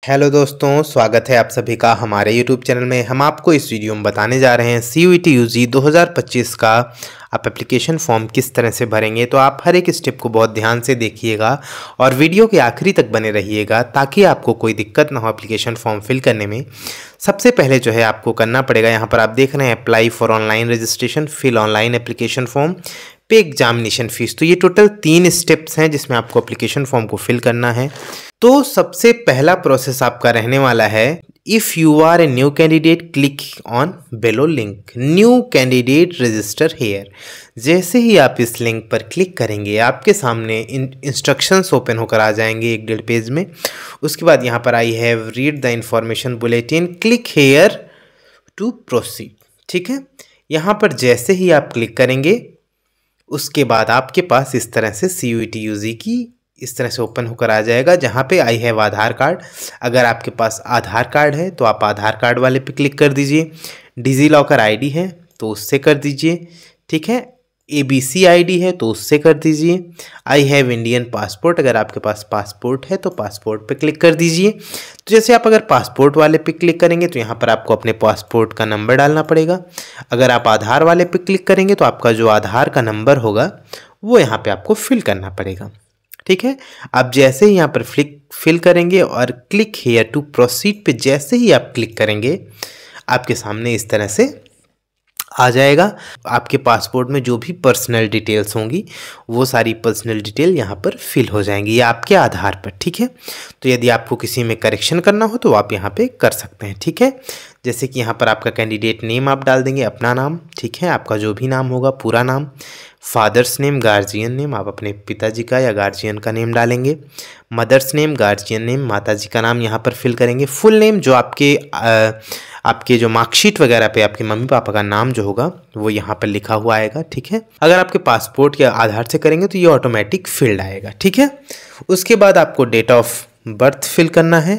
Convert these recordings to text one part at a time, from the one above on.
Hello दोस्तों, स्वागत है आप सभी का हमारे YouTube चैनल में। हम आपको इस वीडियो में बताने जा रहे हैं CUET UG 2025 का आप एप्लीकेशन फॉर्म किस तरह से भरेंगे। तो आप हर एक स्टेप को बहुत ध्यान से देखिएगा और वीडियो के आखिरी तक बने रहिएगा ताकि आपको कोई दिक्कत ना हो एप्लीकेशन फॉर्म फिल करने में। सबसे पहले जो है आपको करना पड़ेगा, यहाँ पर आप देख रहे हैं apply for online registration, fill online application form, pay examination fees. तो ये टोटल 3 स्टेप्स हैं जिसमें आपको एप्लीकेशन फॉर्म को फिल करना है। तो सबसे पहला प्रोसेस आपका रहने वाला है, if you are a new candidate click on below link new candidate register here. जैसे ही आप इस लिंक पर क्लिक करेंगे आपके सामने इंस्ट्रक्शंस ओपन होकर आ जाएंगे 1.5 पेज में। उसके बाद यहाँ पर I have read the information bulletin, click here to proceed. ठीक है, यहाँ पर जैसे ही आप क्लिक करेंगे उसके बाद आपके पास इस तरह से CUET UG की इस तरह से ओपन होकर आ जाएगा, जहाँ पे आई हैव आधार कार्ड। अगर आपके पास आधार कार्ड है तो आप आधार कार्ड वाले पे क्लिक कर दीजिए। डिजी लॉकर ID है तो उससे कर दीजिए। ठीक है, ABC ID है तो उससे कर दीजिए। आई हैव इंडियन पासपोर्ट, अगर आपके पास पासपोर्ट है तो पासपोर्ट पे क्लिक कर दीजिए। तो जैसे आप अगर पासपोर्ट वाले पे क्लिक करेंगे तो यहाँ पर आपको अपने पासपोर्ट का नंबर डालना पड़ेगा। अगर आप आधार वाले पे क्लिक करेंगे तो आपका जो आधार का नंबर होगा वो यहाँ पे आपको फिल करना पड़ेगा। ठीक है, आप जैसे ही यहाँ पर फिल करेंगे और क्लिक हेयर टू प्रोसीड पे जैसे ही आप क्लिक करेंगे आपके सामने इस तरह से आ जाएगा। आपके पासपोर्ट में जो भी पर्सनल डिटेल्स होंगी वो सारी पर्सनल डिटेल यहाँ पर फिल हो जाएंगी, ये आपके आधार पर। ठीक है, तो यदि आपको किसी में करेक्शन करना हो तो आप यहाँ पे कर सकते हैं। ठीक है, जैसे कि यहाँ पर आपका कैंडिडेट नेम आप डाल देंगे, अपना नाम। ठीक है, आपका जो भी नाम होगा पूरा नाम, फादर्स नेम, गार्जियन नेम, आप अपने पिताजी का या गार्जियन का नेम डालेंगे। मदर्स नेम, गार्जियन नेम, माताजी का नाम यहाँ पर फिल करेंगे। फुल नेम जो आपके जो मार्कशीट वगैरह पे आपके मम्मी पापा का नाम जो होगा वो यहाँ पर लिखा हुआ आएगा। ठीक है, अगर आपके पासपोर्ट या आधार से करेंगे तो ये ऑटोमेटिक फिल्ड आएगा। ठीक है, उसके बाद आपको डेट ऑफ बर्थ फिल करना है।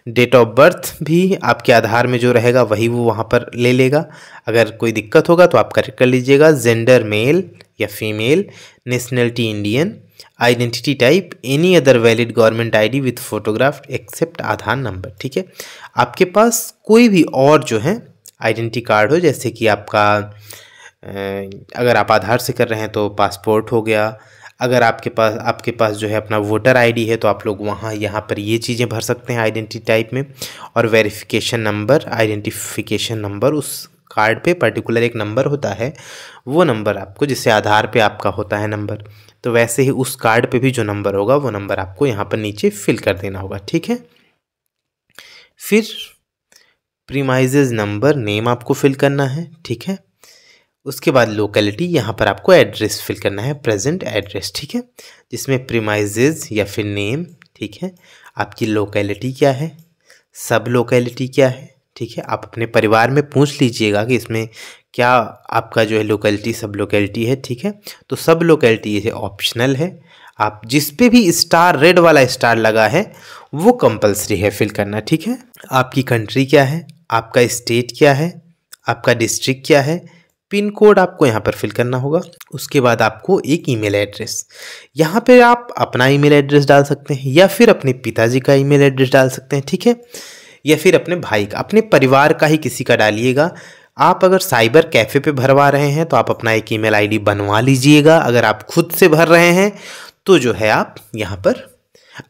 डेट ऑफ बर्थ भी आपके आधार में जो रहेगा वही वो वहाँ पर ले लेगा। अगर कोई दिक्कत होगा तो आप करेक्ट कर लीजिएगा। जेंडर मेल या female, nationality Indian, identity type any other valid government ID with photograph except Aadhaar number. ठीक है, आपके पास कोई भी और जो है आइडेंटिटी कार्ड हो, जैसे कि आपका अगर आप आधार से कर रहे हैं तो पासपोर्ट हो गया। अगर आपके पास जो है अपना वोटर ID है तो आप लोग वहाँ यहाँ पर ये चीज़ें भर सकते हैं आइडेंटिटी टाइप में। और वेरिफिकेशन नंबर, आइडेंटिफिकेशन नंबर, उस कार्ड पे पर्टिकुलर एक नंबर होता है, वो नंबर आपको, जिससे आधार पे आपका होता है नंबर, तो वैसे ही उस कार्ड पे भी जो नंबर होगा वो नंबर आपको यहाँ पर नीचे फिल कर देना होगा। ठीक है, फिर प्रीमाइजेज नंबर, नेम आपको फिल करना है। ठीक है, उसके बाद लोकेलिटी, यहाँ पर आपको एड्रेस फिल करना है, प्रेजेंट एड्रेस। ठीक है, जिसमें प्रीमाइजेज या फिर नेम। ठीक है, आपकी लोकेलिटी क्या है, सब लोकेलिटी क्या है। ठीक है, आप अपने परिवार में पूछ लीजिएगा कि इसमें क्या आपका जो है लोकेलिटी सब लोकेलिटी है। ठीक है, तो सब लोकेलिटी ये ऑप्शनल है, आप जिस पे भी स्टार, रेड वाला स्टार लगा है वो कंपलसरी है फिल करना। ठीक है, आपकी कंट्री क्या है, आपका स्टेट क्या है, आपका डिस्ट्रिक्ट क्या है, पिन कोड आपको यहाँ पर फिल करना होगा। उसके बाद आपको एक ईमेल एड्रेस, यहाँ पे आप अपना ईमेल एड्रेस डाल सकते हैं या फिर अपने पिताजी का ईमेल एड्रेस डाल सकते हैं। ठीक है, या फिर अपने भाई का, अपने परिवार का ही किसी का डालिएगा। आप अगर साइबर कैफ़े पे भरवा रहे हैं तो आप अपना एक ईमेल ID बनवा लीजिएगा। अगर आप खुद से भर रहे हैं तो जो है आप यहाँ पर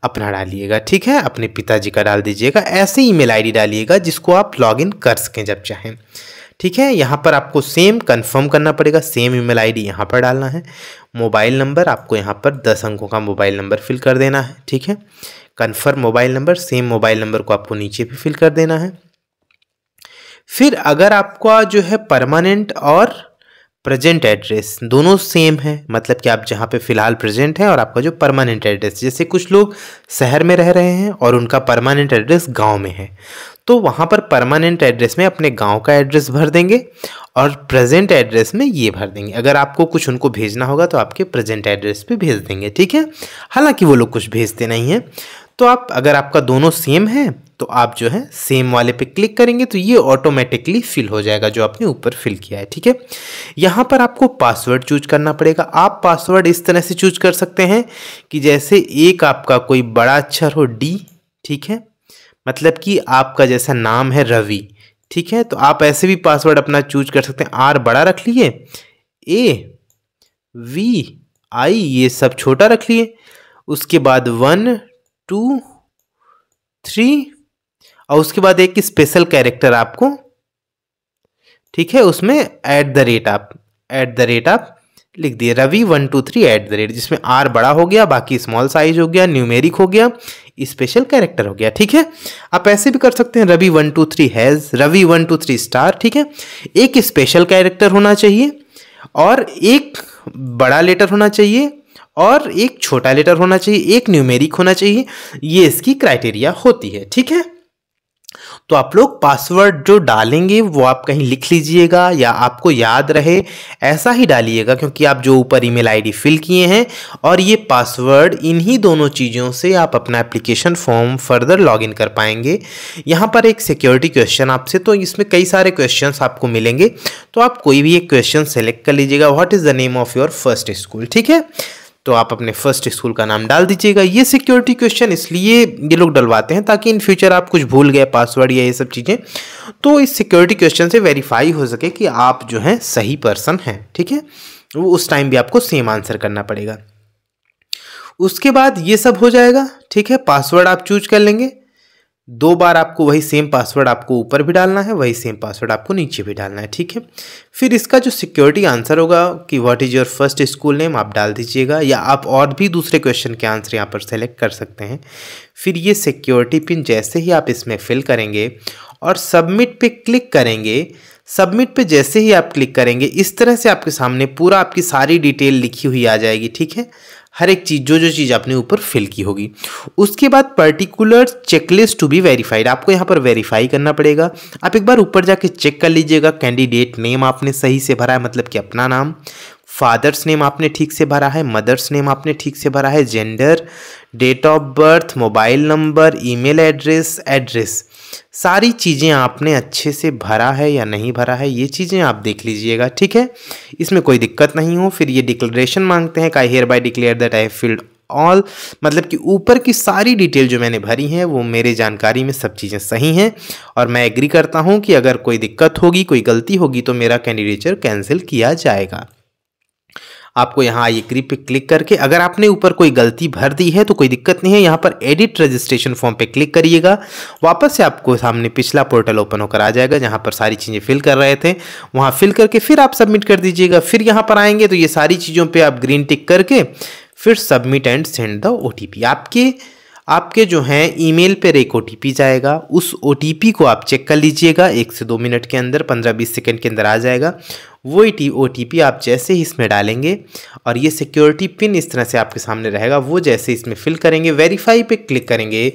अपना डालिएगा। ठीक है, अपने पिताजी का डाल दीजिएगा। ऐसे ईमेल ID डालिएगा जिसको आप लॉगिन कर सकें जब चाहें। ठीक है, यहाँ पर आपको सेम कंफर्म करना पड़ेगा, सेम ईमेल ID यहाँ पर डालना है। मोबाइल नंबर आपको यहाँ पर 10 अंकों का मोबाइल नंबर फिल कर देना है। ठीक है, confirm mobile number, same mobile number को आपको नीचे भी फिल कर देना है। फिर अगर आपका जो है परमानेंट और प्रेजेंट एड्रेस दोनों सेम है, मतलब कि आप जहाँ पे फ़िलहाल प्रेजेंट हैं और आपका जो परमानेंट एड्रेस, जैसे कुछ लोग शहर में रह रहे हैं और उनका परमानेंट एड्रेस गांव में है, तो वहाँ पर परमानेंट एड्रेस में अपने गांव का एड्रेस भर देंगे और प्रेजेंट एड्रेस में ये भर देंगे। अगर आपको कुछ उनको भेजना होगा तो आपके प्रेजेंट एड्रेस पे भेज देंगे। ठीक है, हालांकि वो लोग कुछ भेजते नहीं हैं। तो आप, अगर आपका दोनों सेम है तो आप जो है सेम वाले पे क्लिक करेंगे तो ये ऑटोमेटिकली फिल हो जाएगा जो आपने ऊपर फिल किया है। ठीक है, यहाँ पर आपको पासवर्ड चूज करना पड़ेगा। आप पासवर्ड इस तरह से चूज कर सकते हैं कि जैसे एक आपका कोई बड़ा अक्षर हो D, ठीक है, मतलब कि आपका जैसा नाम है रवि, ठीक है, तो आप ऐसे भी पासवर्ड अपना चूज कर सकते हैं। आर बड़ा रख लिए, ए वी आई ये सब छोटा रख लिए, उसके बाद 1 2 3 और उसके बाद एक स्पेशल कैरेक्टर आपको, ठीक है, उसमें एट द रेट आप लिख दिए रवि 1 2 3 @, जिसमें आर बड़ा हो गया, बाकी स्मॉल साइज हो गया, न्यूमेरिक हो गया, स्पेशल कैरेक्टर हो गया, ठीक है। आप ऐसे भी कर सकते हैं रवि 1 2 3 हैज, रवि 1 2 3 स्टार, ठीक है। एक स्पेशल कैरेक्टर होना चाहिए और एक बड़ा लेटर होना चाहिए और एक छोटा लेटर होना चाहिए, एक न्यूमेरिक होना चाहिए, ये इसकी क्राइटेरिया होती है, ठीक है। तो आप लोग पासवर्ड जो डालेंगे वो आप कहीं लिख लीजिएगा या आपको याद रहे ऐसा ही डालिएगा, क्योंकि आप जो ऊपर ईमेल आईडी फिल किए हैं और ये पासवर्ड, इन्हीं दोनों चीज़ों से आप अपना एप्लीकेशन फॉर्म फर्दर लॉगिन कर पाएंगे। यहाँ पर एक सिक्योरिटी क्वेश्चन आपसे, तो इसमें कई सारे क्वेश्चंस आपको मिलेंगे, तो आप कोई भी एक क्वेश्चन सेलेक्ट कर लीजिएगा। What is the name of your first school, ठीक है, तो आप अपने फर्स्ट स्कूल का नाम डाल दीजिएगा। ये सिक्योरिटी क्वेश्चन इसलिए ये लोग डलवाते हैं ताकि इन फ्यूचर आप कुछ भूल गए पासवर्ड या ये सब चीज़ें, तो इस सिक्योरिटी क्वेश्चन से वेरीफाई हो सके कि आप जो हैं सही पर्सन हैं, ठीक है। वो उस टाइम भी आपको सेम आंसर करना पड़ेगा। उसके बाद ये सब हो जाएगा, ठीक है। पासवर्ड आप चूज कर लेंगे, 2 बार आपको वही सेम पासवर्ड आपको ऊपर भी डालना है, वही सेम पासवर्ड आपको नीचे भी डालना है, ठीक है। फिर इसका जो सिक्योरिटी आंसर होगा कि what is your first school name आप डाल दीजिएगा, या आप और भी दूसरे क्वेश्चन के आंसर यहाँ पर सेलेक्ट कर सकते हैं। फिर ये सिक्योरिटी पिन जैसे ही आप इसमें फिल करेंगे और सबमिट पे क्लिक करेंगे, सबमिट पे जैसे ही आप क्लिक करेंगे इस तरह से आपके सामने पूरा आपकी सारी डिटेल लिखी हुई आ जाएगी, ठीक है। हर एक चीज़ जो चीज़ आपने ऊपर फिल की होगी। उसके बाद particular checklist to be verified, आपको यहाँ पर वेरीफाई करना पड़ेगा। आप एक बार ऊपर जाके चेक कर लीजिएगा कैंडिडेट नेम आपने सही से भरा है, मतलब कि अपना नाम, फादर्स नेम आपने ठीक से भरा है, मदर्स नेम आपने ठीक से भरा है, gender, date of birth, mobile number, email address, सारी चीज़ें आपने अच्छे से भरा है या नहीं भरा है, ये चीज़ें आप देख लीजिएगा, ठीक है। इसमें कोई दिक्कत नहीं हो। फिर ये डिक्लेरेशन मांगते हैं, I hear bye declare that I have filled all, मतलब कि ऊपर की सारी डिटेल जो मैंने भरी है वो मेरे जानकारी में सब चीज़ें सही हैं और मैं एग्री करता हूँ कि अगर कोई दिक्कत होगी, कोई गलती होगी तो मेरा कैंडिडेचर कैंसिल किया जाएगा। आपको यहाँ आई एग्री पे क्लिक करके, अगर आपने ऊपर कोई गलती भर दी है तो कोई दिक्कत नहीं है, यहाँ पर एडिट रजिस्ट्रेशन फॉर्म पे क्लिक करिएगा। वापस से आपको सामने पिछला पोर्टल ओपन होकर आ जाएगा जहाँ पर सारी चीज़ें फिल कर रहे थे, वहाँ फिल करके फिर आप सबमिट कर दीजिएगा। फिर यहाँ पर आएंगे तो ये सारी चीज़ों पर आप ग्रीन टिक करके फिर submit and send the OTP। आपके जो हैं ईमेल पर एक OTP जाएगा, उस OTP को आप चेक कर लीजिएगा, 1 से 2 मिनट के अंदर, 15-20 सेकंड के अंदर आ जाएगा। वो OTP आप जैसे ही इसमें डालेंगे और ये सिक्योरिटी पिन इस तरह से आपके सामने रहेगा, वो जैसे इसमें फिल करेंगे, वेरीफाई पे क्लिक करेंगे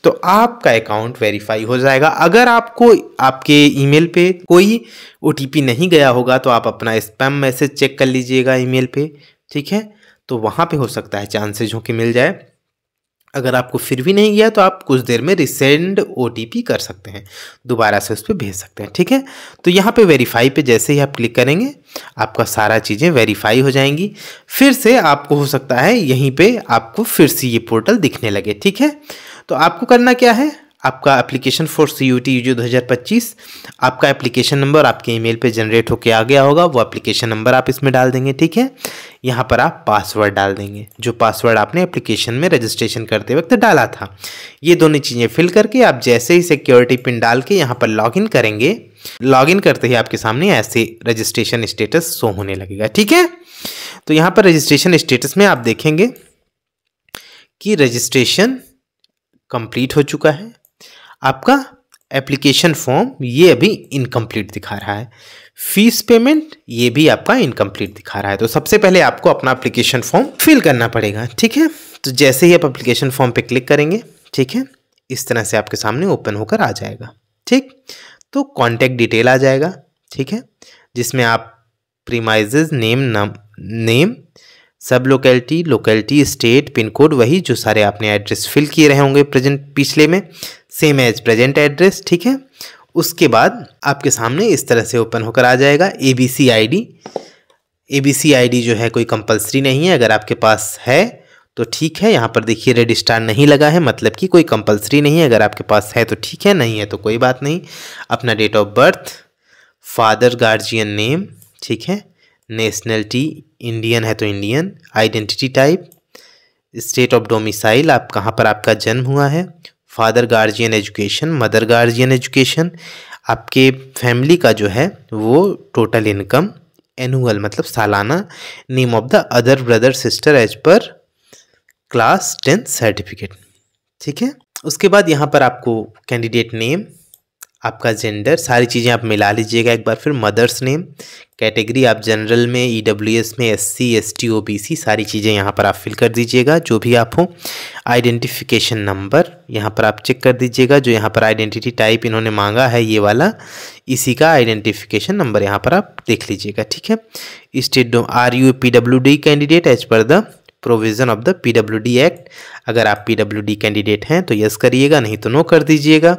तो आपका अकाउंट वेरीफाई हो जाएगा। अगर आपको आपके ईमेल पे कोई OTP नहीं गया होगा तो आप अपना स्पैम मैसेज चेक कर लीजिएगा ईमेल पे, ठीक है, तो वहाँ पे हो सकता है चांसेज हो कि मिल जाए। अगर आपको फिर भी नहीं गया तो आप कुछ देर में रिसेंड OTP कर सकते हैं, दोबारा से उस पर भेज सकते हैं, ठीक है। तो यहाँ पे वेरीफाई पे जैसे ही आप क्लिक करेंगे आपका सारा चीज़ें वेरीफाई हो जाएंगी। फिर से आपको हो सकता है यहीं पे आपको फिर से ये पोर्टल दिखने लगे, ठीक है। तो आपको करना क्या है, आपका एप्लीकेशन फॉर CUET UG 2025, आपका एप्लीकेशन नंबर आपके ईमेल पे जनरेट होके आ गया होगा, वो एप्लीकेशन नंबर आप इसमें डाल देंगे, ठीक है। यहाँ पर आप पासवर्ड डाल देंगे, जो पासवर्ड आपने एप्लीकेशन में रजिस्ट्रेशन करते वक्त डाला था। ये दोनों चीज़ें फिल करके आप जैसे ही सिक्योरिटी पिन डाल के यहाँ पर लॉगिन करेंगे, लॉगिन करते ही आपके सामने ऐसे रजिस्ट्रेशन स्टेटस शो होने लगेगा, ठीक है। तो यहाँ पर रजिस्ट्रेशन स्टेटस में आप देखेंगे कि रजिस्ट्रेशन कंप्लीट हो चुका है। आपका एप्लीकेशन फॉर्म ये अभी इनकम्प्लीट दिखा रहा है, फीस पेमेंट ये भी आपका इनकम्प्लीट दिखा रहा है। तो सबसे पहले आपको अपना एप्लीकेशन फॉर्म फिल करना पड़ेगा, ठीक है। तो जैसे ही आप एप्लीकेशन फॉर्म पे क्लिक करेंगे, ठीक है, इस तरह से आपके सामने ओपन होकर आ जाएगा, ठीक। तो कॉन्टैक्ट डिटेल आ जाएगा, ठीक है, जिसमें आप प्रीमाइजेज नेम, सब लोकेलिटी, स्टेट, पिन कोड, वही जो सारे आपने एड्रेस फिल किए रहे होंगे पिछले में, सेम एज प्रेजेंट एड्रेस, ठीक है। उसके बाद आपके सामने इस तरह से ओपन होकर आ जाएगा ABC ID जो है कोई कंपलसरी नहीं है, अगर आपके पास है तो ठीक है। यहाँ पर देखिए रेड स्टार नहीं लगा है, मतलब कि कोई कंपलसरी नहीं है। अगर आपके पास है तो ठीक है, नहीं है तो कोई बात नहीं। अपना date of birth, father guardian name, ठीक है। नेशनलिटी इंडियन है तो Indian. Identity type, state of domicile, आप कहाँ पर आपका जन्म हुआ है। Father guardian education, mother guardian education, आपके फैमिली का जो है वो टोटल इनकम, एनुअल मतलब सालाना। Name of the other brother sister as per class 10 certificate, ठीक है। उसके बाद यहाँ पर आपको कैंडिडेट नेम, आपका जेंडर, सारी चीज़ें आप मिला लीजिएगा एक बार फिर। मदर्स नेम, कैटेगरी आप जनरल में, ईडब्ल्यूएस में, एससी एसटी ओबीसी, सारी चीज़ें यहाँ पर आप फिल कर दीजिएगा जो भी आप हो। आइडेंटिफिकेशन नंबर यहाँ पर आप चेक कर दीजिएगा। जो यहाँ पर आइडेंटिटी टाइप इन्होंने मांगा है ये वाला, इसी का आइडेंटिफिकेशन नंबर यहाँ पर आप देख लीजिएगा, ठीक है। State, are you PWD candidate as per the provision of the PWD act. अगर आप PWD कैंडिडेट हैं तो यस करिएगा, नहीं तो नो कर दीजिएगा।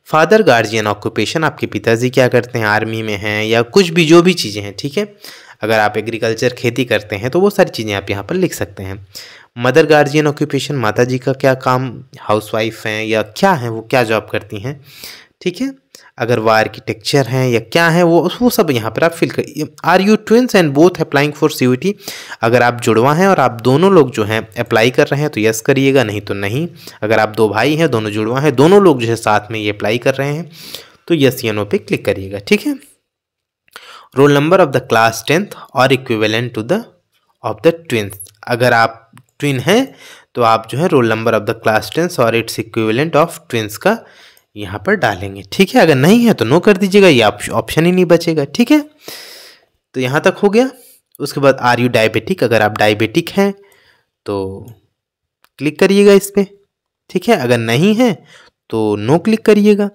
फादर गार्जियन ऑक्यूपेशन, आपके पिताजी क्या करते हैं, आर्मी में हैं या कुछ भी, जो भी चीज़ें हैं, ठीक है। अगर आप एग्रीकल्चर खेती करते हैं तो वो सारी चीज़ें आप यहाँ पर लिख सकते हैं। मदर गार्जियन ऑक्यूपेशन, माताजी का क्या काम, हाउसवाइफ हैं या क्या है, वो क्या जॉब करती हैं, ठीक है। अगर वो आर्किटेक्चर हैं या क्या है, वो सब यहाँ पर आप फिल कर। Are you twins and both applying for CUET, अगर आप जुड़वा हैं और आप दोनों लोग जो हैं अप्लाई कर रहे हैं तो यस करिएगा, नहीं तो नहीं। अगर आप दो भाई हैं, दोनों जुड़वा हैं, दोनों लोग जो है साथ में ये अप्लाई कर रहे हैं तो यस या नो पे क्लिक करिएगा, ठीक है। Roll number of the class 10th और equivalent to the of the twins, अगर आप ट्विन हैं तो आप जो है roll number of the class 10th और इट्स इक्विवेलेंट ऑफ ट्विंस का यहाँ पर डालेंगे, ठीक है। अगर नहीं है तो नो कर दीजिएगा, ये ऑप्शन ही नहीं बचेगा, ठीक है। तो यहाँ तक हो गया। उसके बाद आर यू डायबिटिक, अगर आप डायबिटिक हैं तो क्लिक करिएगा इस पर, ठीक है। अगर नहीं है तो नो क्लिक करिएगा।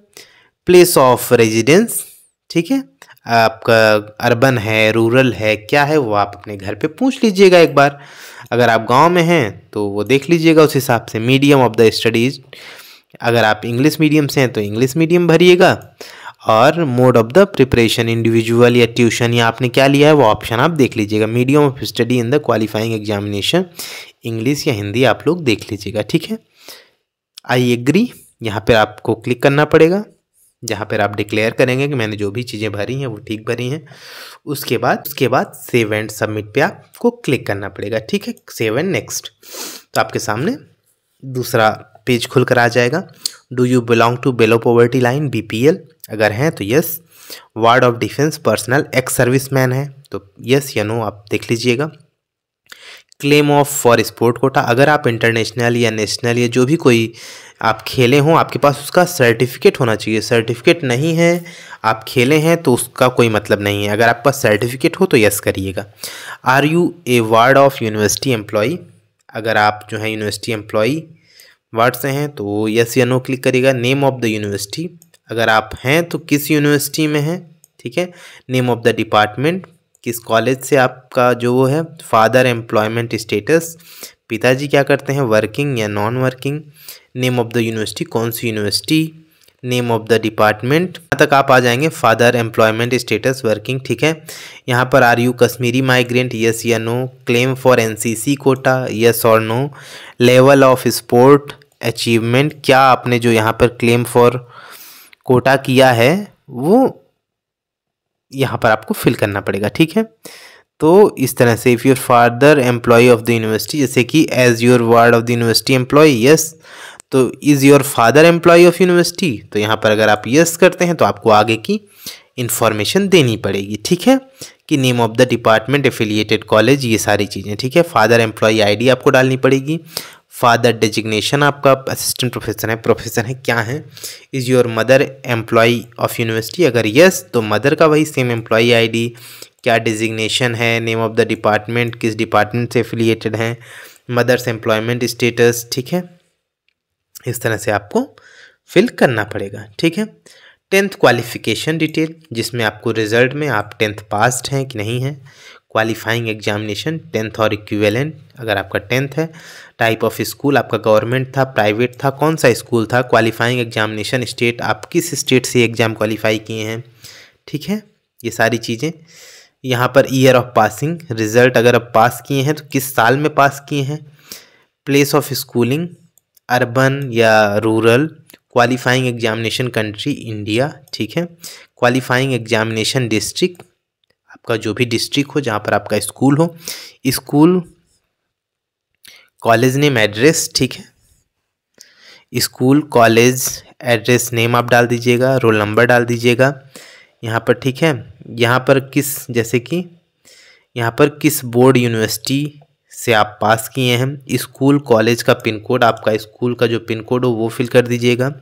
प्लेस ऑफ रेजिडेंस, ठीक है, आपका अर्बन है, रूरल है, क्या है, वो आप अपने घर पे पूछ लीजिएगा एक बार। अगर आप गांव में हैं तो वो देख लीजिएगा उस हिसाब से। मीडियम ऑफ द स्टडीज, अगर आप इंग्लिश मीडियम से हैं तो इंग्लिश मीडियम भरिएगा। और mode of the preparation, individual या ट्यूशन, या आपने क्या लिया है वो ऑप्शन आप देख लीजिएगा। Medium of study in the qualifying examination, English या हिंदी आप लोग देख लीजिएगा, ठीक है। आई एग्री, यहाँ पर आपको क्लिक करना पड़ेगा, जहाँ पर आप डिक्लेयर करेंगे कि मैंने जो भी चीज़ें भरी हैं वो ठीक भरी हैं। उसके बाद सेव एंड सबमिट पे आपको क्लिक करना पड़ेगा, ठीक है। सेव एंड नेक्स्ट, तो आपके सामने दूसरा पेज खुल कर आ जाएगा। Do you belong to below poverty line BPL, अगर हैं तो yes. Ward of defence personnel, ex serviceman है तो यस या नो आप देख लीजिएगा। Claim of for sport quota, अगर आप इंटरनेशनल या नेशनल या जो भी कोई आप खेले हों, आपके पास उसका सर्टिफिकेट होना चाहिए। सर्टिफिकेट नहीं है, आप खेले हैं तो उसका कोई मतलब नहीं है। अगर आपके पास सर्टिफिकेट हो तो यस करिएगा। Are you a ward of university employee, अगर आप जो है यूनिवर्सिटी एम्प्लॉई वार्ड से हैं तो यस या नो क्लिक करिएगा। नेम ऑफ द यूनिवर्सिटी, अगर आप हैं तो किस यूनिवर्सिटी में हैं, ठीक है। नेम ऑफ द डिपार्टमेंट, किस कॉलेज से आपका जो वो है। फादर एम्प्लॉयमेंट स्टेटस, पिताजी क्या करते हैं, वर्किंग या non working. Name of the university, कौन सी university. Name of the department, यहाँ तक आप आ जाएंगे। फादर एम्प्लॉयमेंट स्टेटस वर्किंग, ठीक है। यहाँ पर are you Kashmiri migrant, yes या no. Claim for NCC quota, yes और no. Level of sport achievement, क्या आपने जो यहाँ पर क्लेम फॉर कोटा किया है वो यहाँ पर आपको फिल करना पड़ेगा, ठीक है। तो इस तरह से if your father employ of the university, जैसे कि as your ward of the university employ, yes. तो is your father employ of university, तो यहाँ पर अगर आप यस करते हैं तो आपको आगे की इन्फॉर्मेशन देनी पड़ेगी, ठीक है, कि name of the department, affiliated college, ये सारी चीज़ें, ठीक है। फादर एम्प्लॉय ID आपको डालनी पड़ेगी। फादर डेजिग्नेशन, आपका असिस्टेंट प्रोफेसर है क्या है। Is your mother employ of university, अगर यस तो मदर का वही सेम एम्प्लॉय ID, क्या डिजिग्नेशन है। नेम ऑफ द डिपार्टमेंट, किस डिपार्टमेंट से एफिलिएटेड हैं। मदर्स एम्प्लॉयमेंट स्टेटस, ठीक है। इस तरह से आपको फिल करना पड़ेगा, ठीक है। 10th क्वालिफिकेशन डिटेल, जिसमें आपको रिजल्ट में आप 10th पास्ड हैं कि नहीं हैं। क्वालिफाइंग एग्जामिनेशन 10th और इक्विवेलेंट, अगर आपका 10th है। टाइप ऑफ स्कूल, आपका गवर्नमेंट था, प्राइवेट था, कौन सा स्कूल था। क्वालिफाइंग एग्जामिनेशन स्टेट, आप किस स्टेट से एग्ज़ाम क्वालिफाई किए हैं, ठीक है। ये सारी चीज़ें यहाँ पर। ईयर ऑफ पासिंग, रिजल्ट अगर आप पास किए हैं तो किस साल में पास किए हैं। प्लेस ऑफ स्कूलिंग, अर्बन या rural, qualifying examination country India, ठीक है, क्वालिफाइंग एग्जामिनेशन डिस्ट्रिक्ट, आपका जो भी डिस्ट्रिक्ट हो जहाँ पर आपका स्कूल हो, स्कूल कॉलेज नेम एड्रेस, ठीक है, स्कूल कॉलेज एड्रेस नेम आप डाल दीजिएगा, रोल नंबर डाल दीजिएगा यहाँ पर, ठीक है। यहाँ पर जैसे कि यहाँ पर किस बोर्ड यूनिवर्सिटी से आप पास किए हैं, स्कूल कॉलेज का पिन कोड, आपका स्कूल का जो पिन कोड हो वो फिल कर दीजिएगा।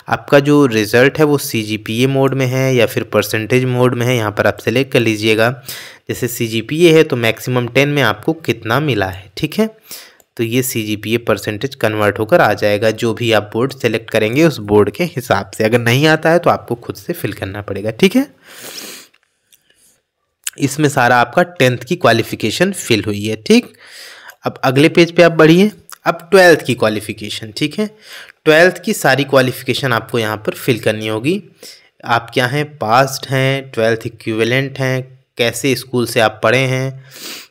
आपका जो रिज़ल्ट है वो CGPA मोड में है या फिर परसेंटेज मोड में है, यहाँ पर आप सेलेक्ट कर लीजिएगा। जैसे CGPA है तो मैक्सिमम 10 में आपको कितना मिला है, ठीक है, तो ये CGPA परसेंटेज कन्वर्ट होकर आ जाएगा। जो भी आप बोर्ड सेलेक्ट करेंगे उस बोर्ड के हिसाब से, अगर नहीं आता है तो आपको खुद से फिल करना पड़ेगा, ठीक है। इसमें सारा आपका 10th की क्वालिफिकेशन फिल हुई है, ठीक। अब अगले पेज पे आप बढ़िए, अब 12th की क्वालिफिकेशन, ठीक है। 12th की सारी क्वालिफिकेशन आपको यहाँ पर फिल करनी होगी। आप क्या हैं, पास्ड हैं, 12th इक्विवेलेंट हैं, कैसे स्कूल से आप पढ़े हैं,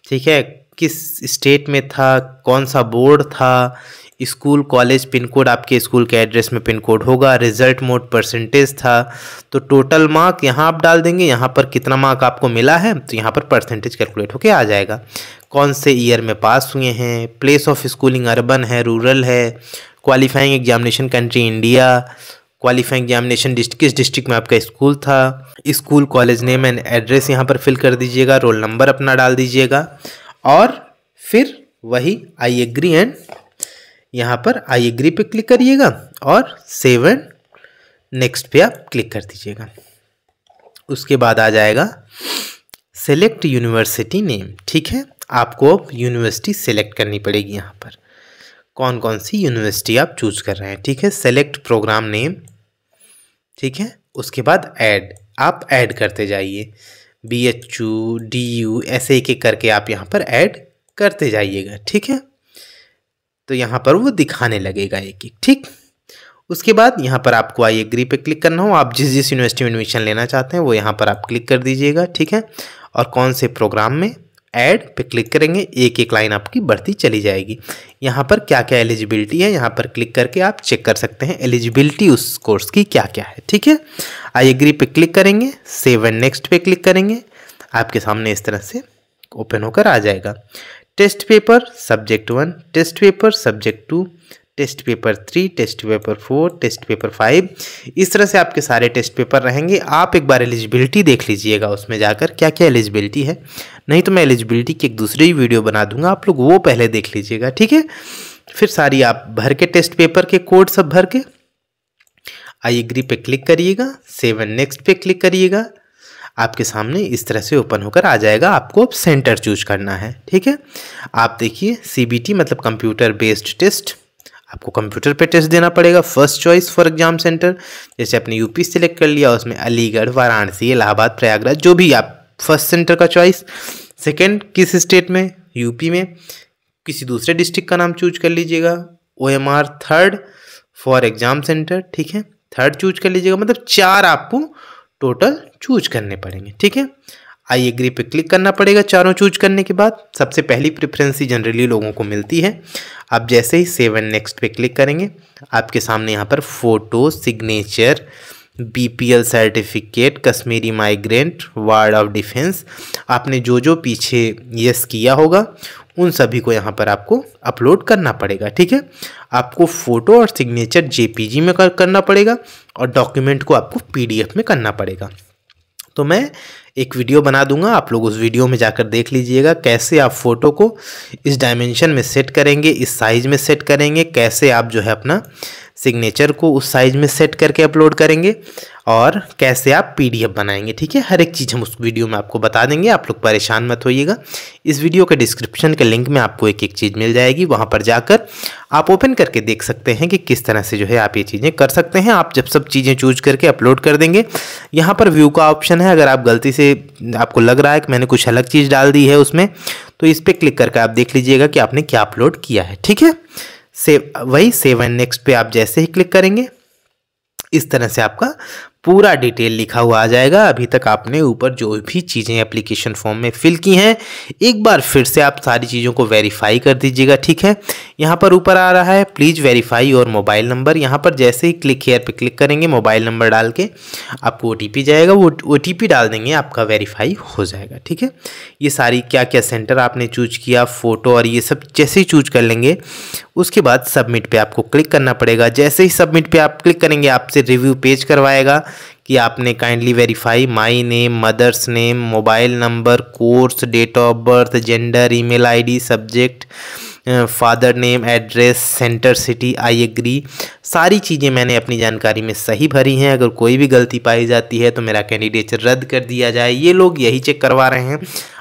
ठीक है, किस स्टेट में था, कौन सा बोर्ड था, स्कूल कॉलेज पिन कोड आपके स्कूल के एड्रेस में पिन कोड होगा, रिजल्ट मोड परसेंटेज था, तो टोटल मार्क यहाँ आप डाल देंगे, यहाँ पर कितना मार्क आपको मिला है तो यहाँ पर परसेंटेज कैलकुलेट होके आ जाएगा। कौन से ईयर में पास हुए हैं, प्लेस ऑफ स्कूलिंग अर्बन है, रूरल है, qualifying examination country India, qualifying examination किस डिस्ट्रिक्ट में आपका स्कूल था, school college name and address यहाँ पर फिल कर दीजिएगा, रोल नंबर अपना डाल दीजिएगा और फिर वही आई एग्री एंड यहाँ पर आई एग्री पे क्लिक करिएगा और सेव एंड नेक्स्ट पे आप क्लिक कर दीजिएगा। उसके बाद आ जाएगा सेलेक्ट यूनिवर्सिटी नेम, ठीक है, आपको अब यूनिवर्सिटी सेलेक्ट करनी पड़ेगी। यहाँ पर कौन कौन सी यूनिवर्सिटी आप चूज कर रहे हैं, ठीक है, सेलेक्ट प्रोग्राम नेम, ठीक है। उसके बाद ऐड, आप ऐड करते जाइए, BHU DU ऐसे एक एक करके आप यहाँ पर ऐड करते जाइएगा, ठीक है, तो यहाँ पर वो दिखाने लगेगा एक एक, ठीक। उसके बाद यहाँ पर आपको आई एग्री पे क्लिक करना हो, आप जिस यूनिवर्सिटी में एडमिशन लेना चाहते हैं वो यहाँ पर आप क्लिक कर दीजिएगा, ठीक है, और कौन से प्रोग्राम में ऐड पे क्लिक करेंगे, एक एक लाइन आपकी बढ़ती चली जाएगी। यहाँ पर क्या क्या एलिजिबिलिटी है यहाँ पर क्लिक करके आप चेक कर सकते हैं एलिजिबिलिटी उस कोर्स की क्या क्या है, ठीक है। आई एग्री पे क्लिक करेंगे, सेव एंड नेक्स्ट पे क्लिक करेंगे, आपके सामने इस तरह से ओपन होकर आ जाएगा। Test paper subject 1, test paper subject 2, test paper 3, test paper 4, test paper 5, इस तरह से आपके सारे टेस्ट पेपर रहेंगे। आप एक बार एलिजिबिलिटी देख लीजिएगा उसमें जाकर क्या क्या एलिजिबिलिटी है, नहीं तो मैं एलिजिबिलिटी की एक दूसरी वीडियो बना दूंगा, आप लोग वो पहले देख लीजिएगा, ठीक है। फिर सारी आप भर के टेस्ट पेपर के कोड सब भर के आई एग्री पे क्लिक करिएगा, सेव एंड नेक्स्ट पे क्लिक करिएगा, आपके सामने इस तरह से ओपन होकर आ जाएगा। आपको अब सेंटर चूज करना है, ठीक है। आप देखिए CBT मतलब कंप्यूटर बेस्ड टेस्ट, आपको कंप्यूटर पे टेस्ट देना पड़ेगा। First choice for exam centre, जैसे आपने UP सेलेक्ट कर लिया, उसमें अलीगढ़, वाराणसी, इलाहाबाद, प्रयागराज, जो भी आप फर्स्ट सेंटर का चॉइस। सेकंड किस स्टेट में, UP में, किसी दूसरे डिस्ट्रिक्ट का नाम चूज कर लीजिएगा। OMR third for exam centre, ठीक है, थर्ड चूज कर लीजिएगा, मतलब 4 आपको टोटल चूज करने पड़ेंगे, ठीक है। आई एग्री पे क्लिक करना पड़ेगा। चारों चूज करने के बाद सबसे पहली प्रेफरेंस ही जनरली लोगों को मिलती है। आप जैसे ही सेव एंड नेक्स्ट पे क्लिक करेंगे, आपके सामने यहाँ पर photo, signature, BPL certificate, Kashmiri migrant, ward of defence, आपने जो जो पीछे यस किया होगा उन सभी को यहाँ पर आपको अपलोड करना पड़ेगा, ठीक है। आपको फ़ोटो और सिग्नेचर JPG में करना पड़ेगा और डॉक्यूमेंट को आपको PDF में करना पड़ेगा। तो मैं एक वीडियो बना दूंगा, आप लोग उस वीडियो में जाकर देख लीजिएगा कैसे आप फ़ोटो को इस डायमेंशन में सेट करेंगे, इस साइज़ में सेट करेंगे, कैसे आप जो है अपना सिग्नेचर को उस साइज़ में सेट करके अपलोड करेंगे और कैसे आप PDF बनाएंगे, ठीक है। हर एक चीज़ हम उस वीडियो में आपको बता देंगे, आप लोग परेशान मत होइएगा। इस वीडियो के डिस्क्रिप्शन के लिंक में आपको एक एक चीज़ मिल जाएगी, वहाँ पर जाकर आप ओपन करके देख सकते हैं कि किस तरह से जो है आप ये चीज़ें कर सकते हैं। आप जब सब चीज़ें चूज करके अपलोड कर देंगे, यहाँ पर व्यू का ऑप्शन है, अगर आप गलती से आपको लग रहा है कि मैंने कुछ अलग चीज़ डाल दी है उसमें, तो इस पर क्लिक करके आप देख लीजिएगा कि आपने क्या अपलोड किया है, ठीक है। सेव एंड नेक्स्ट पे आप जैसे ही क्लिक करेंगे, इस तरह से आपका पूरा डिटेल लिखा हुआ आ जाएगा। अभी तक आपने ऊपर जो भी चीज़ें एप्लीकेशन फॉर्म में फिल की हैं, एक बार फिर से आप सारी चीज़ों को वेरीफाई कर दीजिएगा, ठीक है। यहाँ पर ऊपर आ रहा है प्लीज़ वेरीफाई और मोबाइल नंबर। यहाँ पर जैसे ही क्लिक हेयर पे क्लिक करेंगे, मोबाइल नंबर डाल के आपको OTP जाएगा, वो OTP डाल देंगे, आपका वेरीफाई हो जाएगा, ठीक है। ये सारी क्या क्या सेंटर आपने चूज किया, फ़ोटो और ये सब जैसे ही चूज कर लेंगे, उसके बाद सबमिट पे आपको क्लिक करना पड़ेगा। जैसे ही सबमिट पे आप क्लिक करेंगे, आपसे रिव्यू पेज करवाएगा कि आपने kindly verify my name, mother's name, mobile number, course, date of birth, gender, email ID, subject, father name, address, centre, city, I agree. सारी चीज़ें मैंने अपनी जानकारी में सही भरी हैं। अगर कोई भी गलती पाई जाती है तो मेरा कैंडिडेचर रद्द कर दिया जाए। ये लोग यही चेक करवा रहे हैं।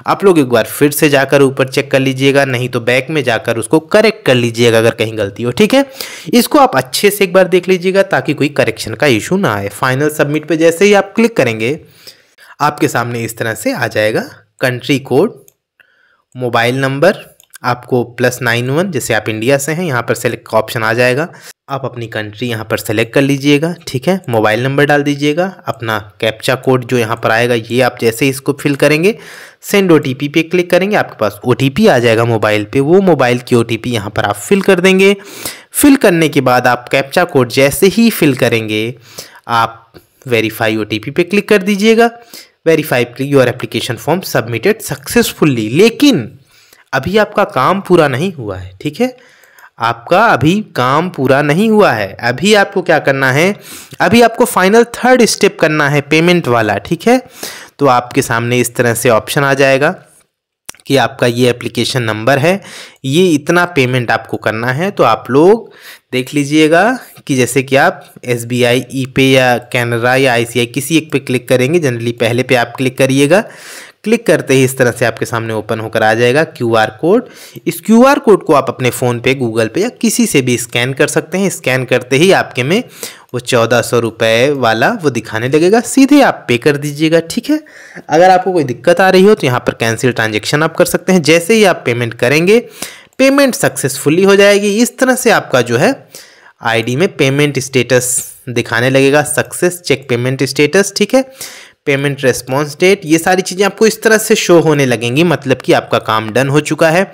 आप लोग एक बार फिर से जाकर ऊपर चेक कर लीजिएगा, नहीं तो बैक में जाकर उसको करेक्ट कर लीजिएगा अगर कहीं गलती हो, ठीक है। इसको आप अच्छे से एक बार देख लीजिएगा ताकि कोई करेक्शन का इशू ना आए। फाइनल सबमिट पे जैसे ही आप क्लिक करेंगे, आपके सामने इस तरह से आ जाएगा कंट्री कोड, मोबाइल नंबर आपको +91, जैसे आप इंडिया से हैं, यहाँ पर सेलेक्ट का ऑप्शन आ जाएगा। आप अपनी कंट्री यहाँ पर सेलेक्ट कर लीजिएगा, ठीक है। मोबाइल नंबर डाल दीजिएगा, अपना कैप्चा कोड जो यहाँ पर आएगा ये आप जैसे ही इसको फिल करेंगे, सेंड OTP पे क्लिक करेंगे, आपके पास OTP आ जाएगा मोबाइल पे। वो मोबाइल की OTP यहाँ पर आप फिल कर देंगे। फिल करने के बाद आप कैप्चा कोड जैसे ही फिल करेंगे, आप वेरीफाई OTP पे क्लिक कर दीजिएगा। Verify your application form submitted successfully. लेकिन अभी आपका काम पूरा नहीं हुआ है, ठीक है। आपका अभी काम पूरा नहीं हुआ है। अभी आपको क्या करना है, अभी आपको फाइनल 3rd स्टेप करना है, पेमेंट वाला, ठीक है। तो आपके सामने इस तरह से ऑप्शन आ जाएगा कि आपका ये एप्लीकेशन नंबर है, ये इतना पेमेंट आपको करना है। तो आप लोग देख लीजिएगा कि जैसे कि आप SBI, ePay या कैनरा या ICI किसी एक पे क्लिक करेंगे। जनरली पहले पे आप क्लिक करिएगा। क्लिक करते ही इस तरह से आपके सामने ओपन होकर आ जाएगा QR कोड। इस QR कोड को आप अपने फ़ोन पे, गूगल पे या किसी से भी स्कैन कर सकते हैं। स्कैन करते ही आपके में वो 1400 रुपये वाला वो दिखाने लगेगा, सीधे आप पे कर दीजिएगा, ठीक है। अगर आपको कोई दिक्कत आ रही हो तो यहाँ पर कैंसिल ट्रांजेक्शन आप कर सकते हैं। जैसे ही आप पेमेंट करेंगे, पेमेंट सक्सेसफुली हो जाएगी। इस तरह से आपका जो है ID में पेमेंट स्टेटस दिखाने लगेगा, सक्सेस चेक पेमेंट स्टेटस, ठीक है। पेमेंट रेस्पॉन्स डेट, ये सारी चीज़ें आपको इस तरह से शो होने लगेंगी, मतलब कि आपका काम डन हो चुका है।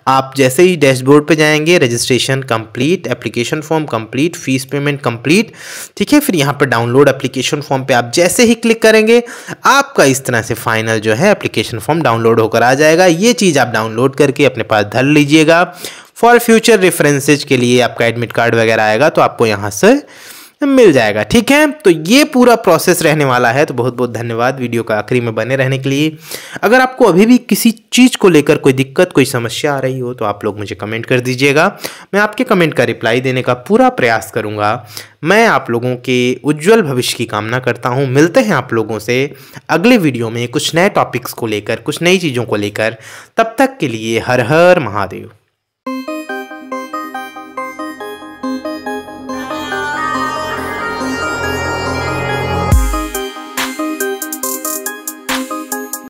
आप जैसे ही डैशबोर्ड पे जाएंगे, registration complete, application form complete, fees payment complete, ठीक है। फिर यहाँ पर डाउनलोड एप्लीकेशन फॉर्म पे आप जैसे ही क्लिक करेंगे, आपका इस तरह से फाइनल जो है एप्लीकेशन फॉर्म डाउनलोड होकर आ जाएगा। ये चीज़ आप डाउनलोड करके अपने पास धर लीजिएगा। फॉर फ्यूचर रेफरेंसेज के लिए आपका एडमिट कार्ड वगैरह आएगा तो आपको यहाँ से मिल जाएगा, ठीक है। तो ये पूरा प्रोसेस रहने वाला है। तो बहुत बहुत धन्यवाद वीडियो का आखिरी में बने रहने के लिए। अगर आपको अभी भी किसी चीज़ को लेकर कोई दिक्कत, कोई समस्या आ रही हो तो आप लोग मुझे कमेंट कर दीजिएगा। मैं आपके कमेंट का रिप्लाई देने का पूरा प्रयास करूंगा। मैं आप लोगों के उज्जवल भविष्य की कामना करता हूं। मिलते हैं आप लोगों से अगले वीडियो में कुछ नए टॉपिक्स को लेकर, कुछ नई चीज़ों को लेकर। तब तक के लिए हर हर महादेव।